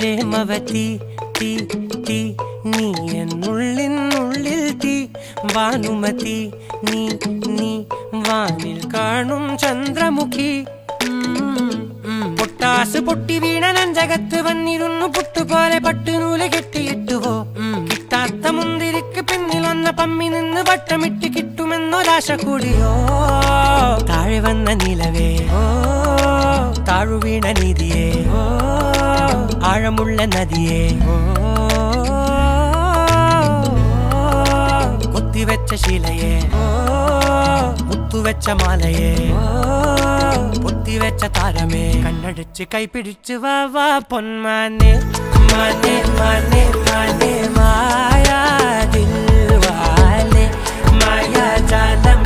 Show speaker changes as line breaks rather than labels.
പ്രേമവതി തീ തീ നീ എന്നുള്ളിൽ തീ ഭാനുമതി നീ നീ വാനിൽ കാണും ചന്ദ്രമുഖി പൊട്ടാസ് പൊട്ടി വീണ നെഞ്ചകത്ത് വന്നിരുന്നു പുട്ടുപോലെ പട്ടുനൂല് കെട്ടിയിട്ടുവോ കിട്ടാത്ത മുന്തിരിക്ക് പിന്നിൽ വന്ന പമ്മി നിന്ന് വട്ടമിട്ട് കിട്ടുമെന്നൊരാശ കൂടിയോ താഴെ വന്ന നിലവേ താഴു വീണ നിധിയേ ആഴമുള്ള നദിയേ കൊത്തിവെച്ച ശിലയേ മുത്തുവെച്ച മാലയേ പൊത്തിവെച്ച താരമേ കണ്ണടിച്ച് കൈപിടിച്ച് വാ വാ പൊന്മാനെ മാനെ മാനെ മാനെ മായാ ദിൽവാലെ മായാ ജാലം